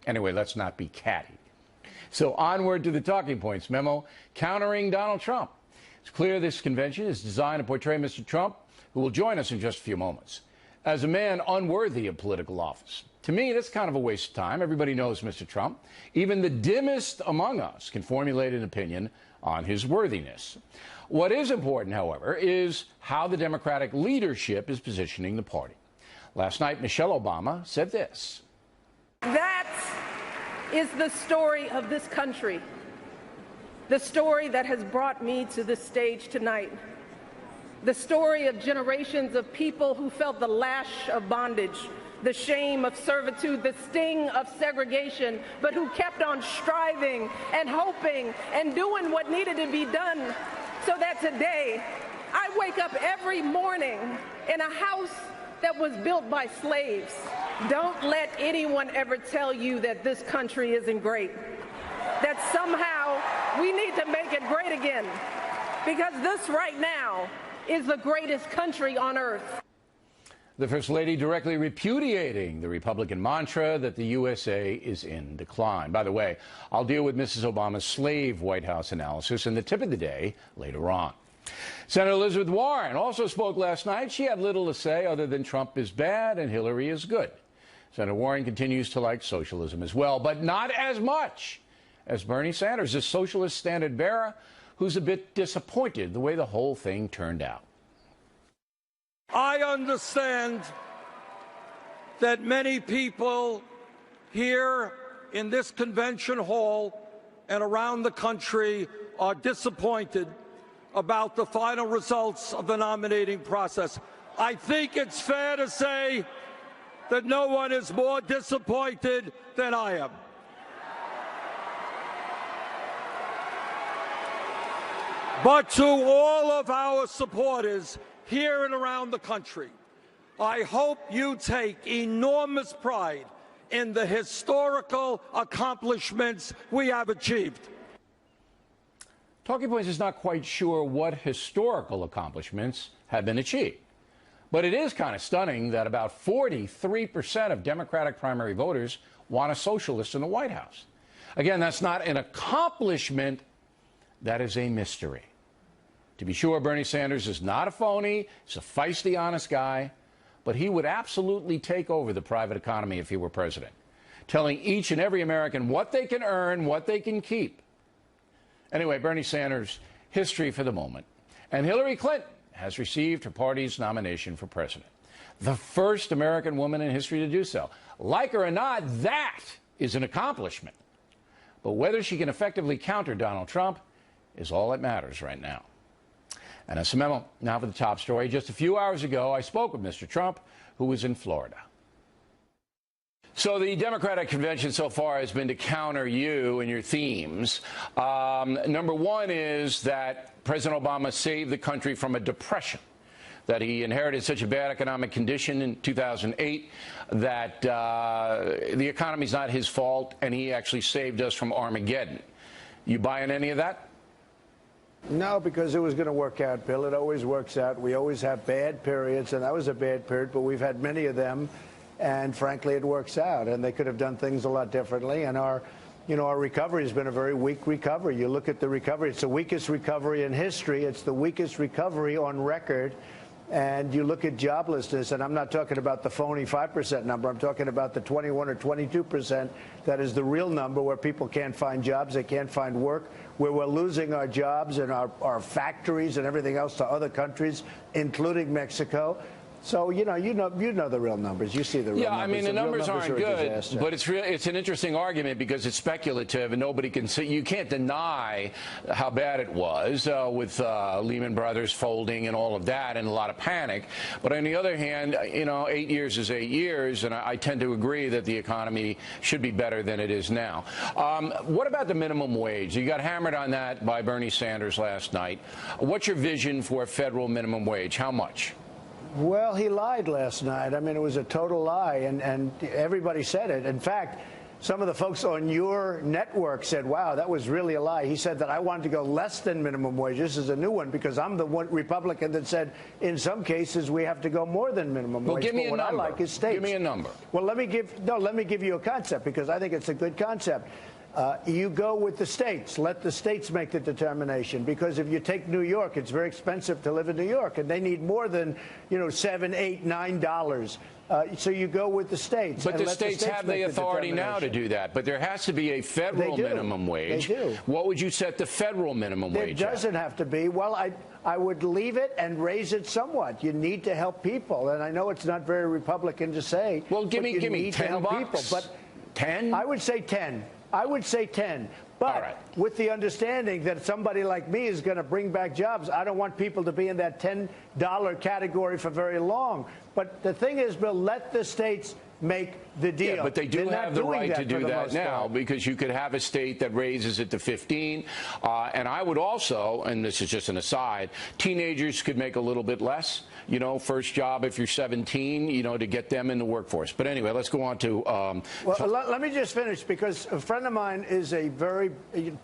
Anyway, let's not be catty. So onward to the talking points memo, countering Donald Trump. It's clear this convention is designed to portray Mr. Trump, who will join us in just a few moments, as a man unworthy of political office. To me, that's kind of a waste of time. Everybody knows Mr. Trump. Even the dimmest among us can formulate an opinion on his worthiness. What is important, however, is how the Democratic leadership is positioning the party. Last night, Michelle Obama said this. That is the story of this country, the story that has brought me to this stage tonight, the story of generations of people who felt the lash of bondage, the shame of servitude, the sting of segregation, but who kept on striving and hoping and doing what needed to be done so that today I wake up every morning in a house that was built by slaves. Don't let anyone ever tell you that this country isn't great, that somehow we need to make it great again, because this right now is the greatest country on earth. The First Lady directly repudiating the Republican mantra that the USA is in decline. By the way, I'll deal with Mrs. Obama's slave White House analysis in the tip of the day later on. Senator Elizabeth Warren also spoke last night. She had little to say other than Trump is bad and Hillary is good. Senator Warren continues to like socialism as well, but not as much as Bernie Sanders, a socialist standard bearer who's a bit disappointed the way the whole thing turned out. I understand that many people here in this convention hall and around the country are disappointed about the final results of the nominating process. I think it's fair to say that no one is more disappointed than I am. But to all of our supporters here and around the country, I hope you take enormous pride in the historical accomplishments we have achieved. Talking Points is not quite sure what historical accomplishments have been achieved. But it is kind of stunning that about 43% of Democratic primary voters want a socialist in the White House. Again, that's not an accomplishment, that is a mystery. To be sure, Bernie Sanders is not a phony. He's a feisty, honest guy. But he would absolutely take over the private economy if he were president, telling each and every American what they can earn, what they can keep. Anyway, Bernie Sanders, history for the moment. And Hillary Clinton has received her party's nomination for president. The first American woman in history to do so. Like her or not, that is an accomplishment. But whether she can effectively counter Donald Trump is all that matters right now. And that's the memo. Now for the top story. Just a few hours ago, I spoke with Mr. Trump, who was in Florida. So the Democratic convention so far has been to counter you and your themes. Number one is that President Obama saved the country from a depression, that he inherited such a bad economic condition in 2008 that the economy's not his fault, and he actually saved us from Armageddon. You buying any of that? No, because it was going to work out, Bill. It always works out. We always have bad periods, and that was a bad period, but we've had many of them, and frankly, it works out. And they could have done things a lot differently, and our recovery has been a very weak recovery. You look at the recovery, it's the weakest recovery in history. It's the weakest recovery on record. And you look at joblessness, and I'm not talking about the phony 5% number. I'm talking about the 21 or 22%. That is the real number where people can't find jobs, they can't find work, where we're losing our jobs and our factories and everything else to other countries, including Mexico. So, you know the real numbers. You see the real numbers. Yeah, I mean, the numbers aren't good, but it's an interesting argument because it's speculative and nobody can see. You can't deny how bad it was with Lehman Brothers folding and all of that and a lot of panic. But on the other hand, 8 years is 8 years, and I tend to agree that the economy should be better than it is now. What about the minimum wage? You got hammered on that by Bernie Sanders last night. What's your vision for a federal minimum wage? How much? Well, he lied last night. I mean, it was a total lie, and everybody said it. In fact, some of the folks on your network said, wow, that was really a lie. He said that I wanted to go less than minimum wage. This is a new one because I'm the one Republican that said in some cases we have to go more than minimum wage. Well, give me a number. I like is states. Give me a number. Well, let me give you a concept because I think it's a good concept. You go with the states. Let the states make the determination. Because if you take New York, it's very expensive to live in New York, and they need more than $7, $8, $9. So you go with the states. But the states have the authority now to do that. But there has to be a federal minimum wage. They do. What would you set the federal minimum wage There doesn't have to be. Well, I would leave it and raise it somewhat. You need to help people, and I know it's not very Republican to say. Well, give me $10. People, but 10? I would say 10. I would say 10. But with the understanding that somebody like me is going to bring back jobs, I don't want people to be in that $10 category for very long. But the thing is, Bill, let the states make the deal. Yeah, but they do have the right to do that now because you could have a state that raises it to 15. And I would also, and this is just an aside, teenagers could make a little bit less, first job if you're 17, to get them in the workforce. But anyway, let's go on to... well, let me just finish because a friend of mine is a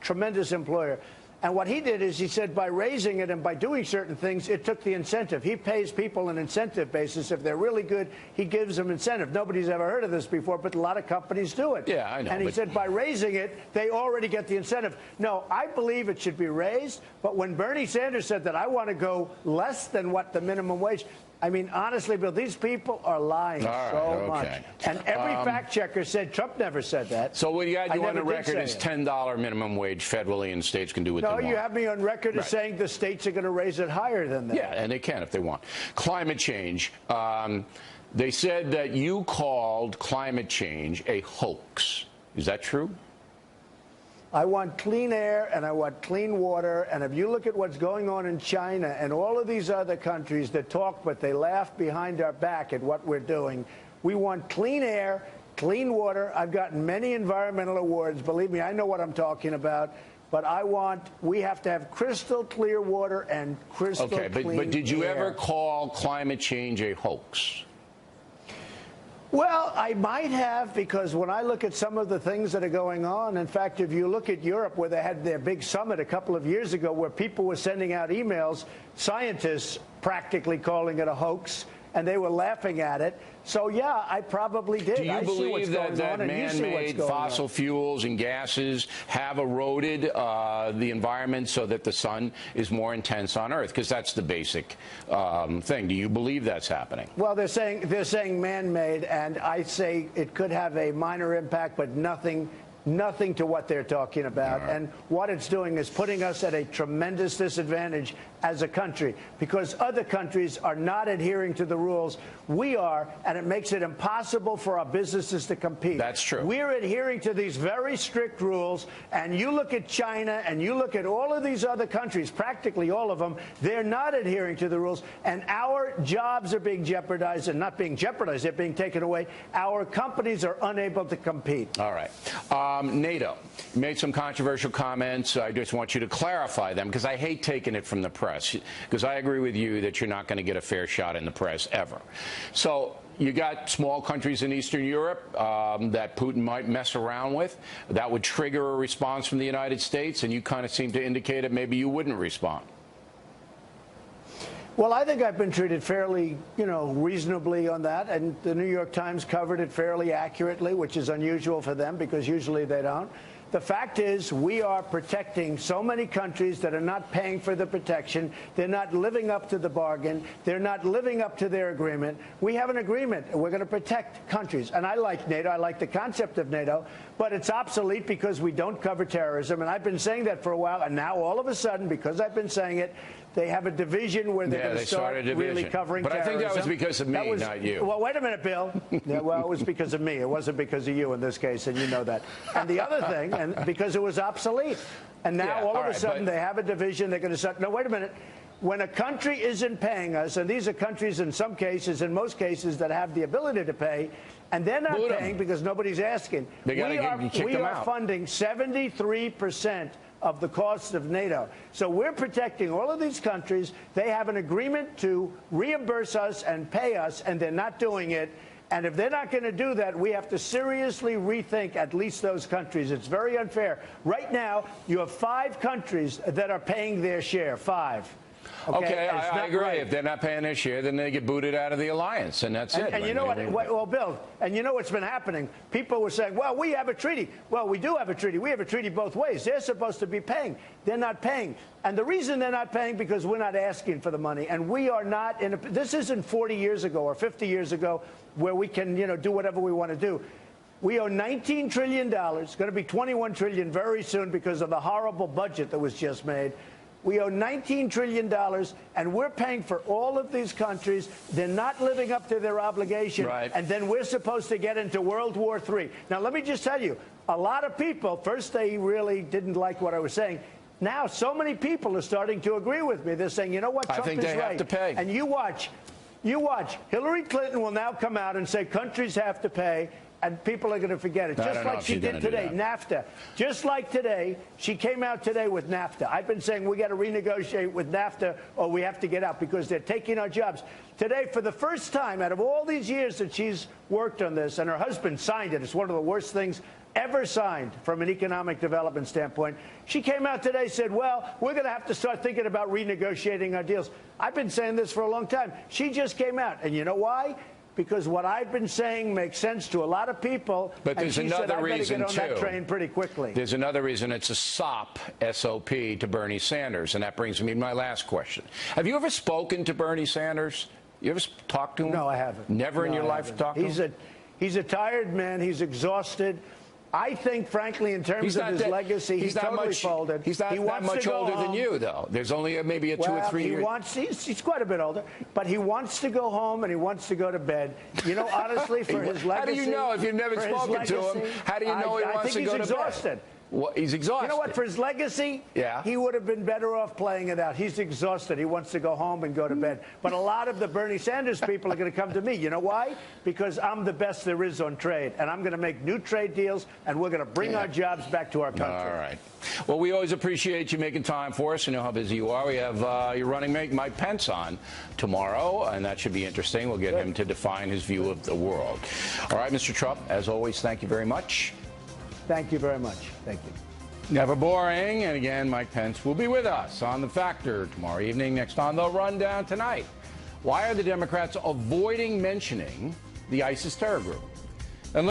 tremendous employer. And what he did is he said by raising it and by doing certain things, it took the incentive. He pays people an incentive basis. If they're really good, he gives them incentive. Nobody's ever heard of this before, but a lot of companies do it. Yeah, I know. And he said by raising it, they already get the incentive. No, I believe it should be raised. But when Bernie Sanders said that I want to go less than what the minimum wage, I mean, honestly, Bill, these people are lying so much. And every fact checker said Trump never said that. So what you got you on the record is $10 minimum wage federally, and states can do what they want. No, you have me on record as saying the states are going to raise it higher than that. Yeah, and they can if they want. Climate change. They said that you called climate change a hoax. Is that true? I want clean air and I want clean water. And if you look at what's going on in China and all of these other countries that talk, but they laugh behind our back at what we're doing, we want clean air, clean water. I've gotten many environmental awards. Believe me, I know what I'm talking about. But we have to have crystal clear water and crystal clean air. Okay, but did you ever call climate change a hoax? Well, I might have, because when I look at some of the things that are going on, in fact, if you look at Europe, where they had their big summit a couple of years ago, where people were sending out emails, scientists practically calling it a hoax, and they were laughing at it. So, yeah, I probably did. Do you believe that man-made fossil fuels and gases have eroded the environment so that the sun is more intense on Earth? Because that's the basic thing. Do you believe that's happening? Well, they're saying man-made, and I say it could have a minor impact, but nothing to what they're talking about. And what it's doing is putting us at a tremendous disadvantage as a country because other countries are not adhering to the rules. We are, and it makes it impossible for our businesses to compete. That's true. We're adhering to these very strict rules, and you look at China and you look at all of these other countries, practically all of them, they're not adhering to the rules, and our jobs are being jeopardized, and not being jeopardized, they're being taken away. Our companies are unable to compete. All right. NATO made some controversial comments. I just want you to clarify them because I hate taking it from the press because I agree with you that you're not going to get a fair shot in the press ever. So you got small countries in Eastern Europe that Putin might mess around with. That would trigger a response from the United States, and you kind of seem to indicate that maybe you wouldn't respond. Well, I think I've been treated fairly, reasonably on that, and the New York Times covered it fairly accurately, which is unusual for them because usually they don't. The fact is we are protecting so many countries that are not paying for the protection. They're not living up to the bargain. They're not living up to their agreement. We have an agreement. We're going to protect countries. And I like NATO. I like the concept of NATO. But it's obsolete because we don't cover terrorism. And I've been saying that for a while. And now all of a sudden, because I've been saying it, they have a division where they're going to start really covering terrorism. But I think that was because of me, not you. Well, wait a minute, Bill. Yeah, well, it was because of me. It wasn't because of you in this case, and you know that. And the other thing, and because it was obsolete. And now all of a sudden they have a division. They're going to start. No, wait a minute. When a country isn't paying us, and these are countries in some cases, in most cases, that have the ability to pay, and they're not paying because nobody's asking. We are funding 73% of the cost of NATO. So we're protecting all of these countries. They have an agreement to reimburse us and pay us, and they're not doing it. And if they're not going to do that, we have to seriously rethink at least those countries. It's very unfair. Right now, you have 5 countries that are paying their share. 5. Okay, I agree. Right. If they're not paying their share, then they get booted out of the alliance, and that's it. And you know what? Well, Bill, and you know what's been happening? People were saying, well, we have a treaty. Well, we do have a treaty. We have a treaty both ways. They're supposed to be paying. They're not paying. And the reason they're not paying because we're not asking for the money. And we are not in a, this isn't 40 years ago or 50 years ago where we can, do whatever we want to do. We owe $19 trillion. It's going to be $21 trillion very soon because of the horrible budget that was just made. We owe $19 trillion, and we're paying for all of these countries. They're not living up to their obligation, right. And then we're supposed to get into World War III. Now, let me just tell you, a lot of people, first they really didn't like what I was saying. Now, so many people are starting to agree with me. They're saying, you know what, Trump I think is they right. have to pay. And you watch. Hillary Clinton will now come out and say countries have to pay. And people are going to forget it, just like she did today, NAFTA. Just like today, she came out today with NAFTA. I've been saying we got to renegotiate with NAFTA or we have to get out because they're taking our jobs. Today, for the first time out of all these years that she's worked on this, and her husband signed it, it's one of the worst things ever signed from an economic development standpoint. She came out today and said, well, we're going to have to start thinking about renegotiating our deals. I've been saying this for a long time. She just came out. And you know why? Because what I've been saying makes sense to a lot of people. But there's another reason, too. I better get on that train pretty quickly. There's another reason. It's a SOP, S-O-P, to Bernie Sanders. And that brings me to my last question. Have you ever spoken to Bernie Sanders? You ever talked to him? No, I haven't. Never in your life talked to him? He's a tired man. He's exhausted. I think, frankly, in terms of his legacy, he's totally folded. He's not that much older than you, though. There's only maybe a 2 or 3 years. He's quite a bit older, but he wants to go home and he wants to go to bed. Honestly, for his legacy. How do you know if you've never spoken to him? How do you know he wants to go to bed? I think he's exhausted. Well, he's exhausted. You know what? For his legacy, he would have been better off playing it out. He's exhausted. He wants to go home and go to bed. But a lot of the Bernie Sanders people are going to come to me. You know why? Because I'm the best there is on trade. And I'm going to make new trade deals, and we're going to bring our jobs back to our country. All right. Well, we always appreciate you making time for us. You know how busy you are. We have your running mate, Mike Pence, on tomorrow, and that should be interesting. We'll get him to define his view of the world. All right, Mr. Trump, as always, thank you very much. Thank you very much. Thank you. Never boring. And again, Mike Pence will be with us on The Factor tomorrow evening. Next on The Rundown tonight. Why are the Democrats avoiding mentioning the ISIS terror group?